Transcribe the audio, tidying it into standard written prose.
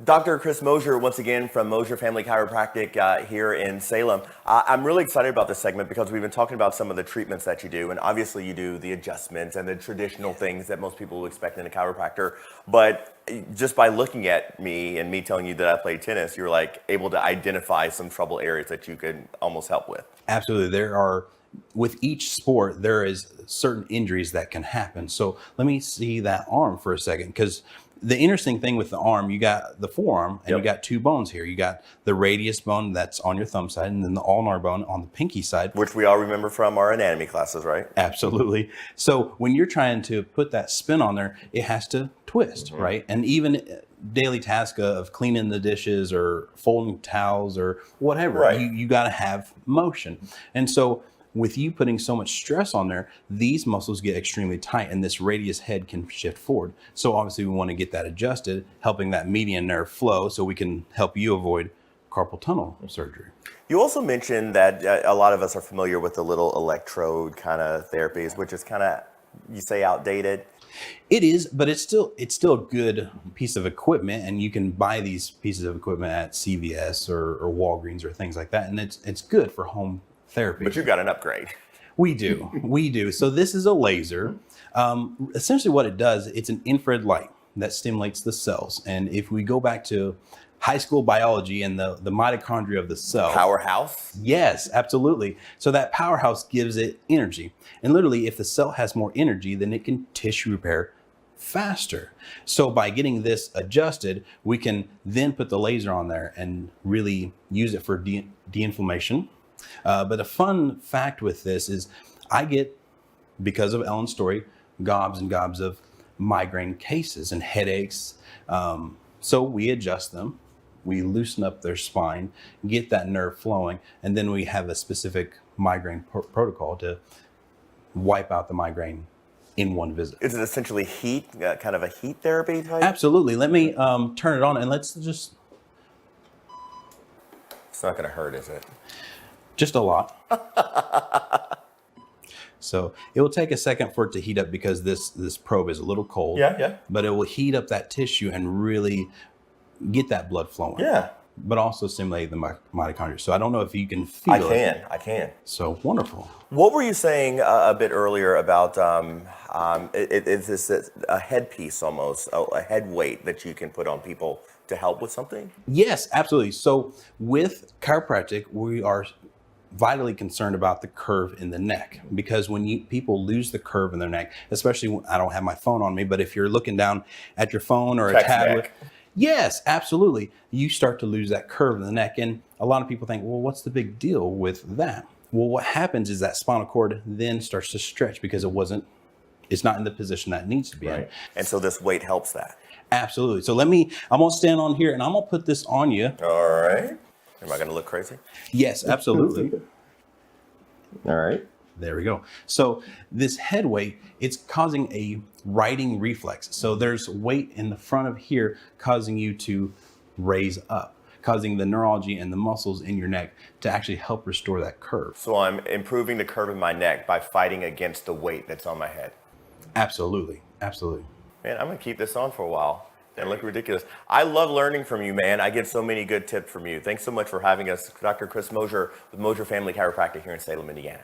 Dr. Chris Mosier, once again from Mosier Family Chiropractic here in Salem. I'm really excited about this segment because we've been talking about some of the treatments that you do, and obviously you do the adjustments and the traditional things that most people would expect in a chiropractor. But just by looking at me and me telling you that I play tennis, you're like able to identify some trouble areas that you could almost help with. Absolutely. There are, with each sport, there is certain injuries that can happen. So let me see that arm for a second, because the interesting thing with the arm, you got the forearm and you got two bones here. You got the radius bone that's on your thumb side and then the ulnar bone on the pinky side. Which we all remember from our anatomy classes, right? Absolutely. So when you're trying to put that spin on there, it has to twist, right? And even daily task of cleaning the dishes or folding towels or whatever, you got to have motion. And so with you putting so much stress on there, these muscles get extremely tight and this radius head can shift forward. So obviously we want to get that adjusted, helping that median nerve flow so we can help you avoid carpal tunnel surgery. You also mentioned that a lot of us are familiar with the little electrode kind of therapies, which is kind of, you say, outdated. It is, but it's still a good piece of equipment, and you can buy these pieces of equipment at CVS or Walgreens or things like that, and it's good for home therapy. But you got an upgrade. We do. So this is a laser. Essentially what it does, it's an infrared light that stimulates the cells. And if we go back to high school biology and the mitochondria of the cell. Powerhouse? Yes, absolutely. So that powerhouse gives it energy. And literally, if the cell has more energy, then it can tissue repair faster. So by getting this adjusted, we can then put the laser on there and really use it for de-inflammation. But a fun fact with this is I get, because of Ellen's story, gobs and gobs of migraine cases and headaches. So we adjust them, we loosen up their spine, get that nerve flowing, and then we have a specific migraine protocol to wipe out the migraine in one visit. Is it essentially heat, kind of a heat therapy type? Absolutely. Let me turn it on and let's just... It's not going to hurt, is it? Just a lot. So it will take a second for it to heat up because this probe is a little cold. Yeah. But it will heat up that tissue and really get that blood flowing. Yeah. But also stimulate the mitochondria. So I don't know if you can feel it. I can. So wonderful. What were you saying a bit earlier about is this a headpiece almost, a head weight that you can put on people to help with something? Yes, absolutely. So with chiropractic, we are vitally concerned about the curve in the neck, because when people lose the curve in their neck, especially when I don't have my phone on me, but if you're looking down at your phone or a tablet, yes, absolutely, you start to lose that curve in the neck. And a lot of people think, well, what's the big deal with that? Well, what happens is that spinal cord then starts to stretch because it's not in the position that it needs to be in. And so this weight helps that. Absolutely. So I'm gonna stand on here and I'm gonna put this on you. All right. Am I going to look crazy? Yes, absolutely. All right. There we go. So this head weight, it's causing a righting reflex. So there's weight in the front of here causing you to raise up, causing the neurology and the muscles in your neck to actually help restore that curve. So I'm improving the curve in my neck by fighting against the weight that's on my head. Absolutely. Absolutely. Man, I'm going to keep this on for a while. They look ridiculous. I love learning from you, man. I get so many good tips from you. Thanks so much for having us, Dr. Chris Mosier with Mosier Family Chiropractic here in Salem, Indiana.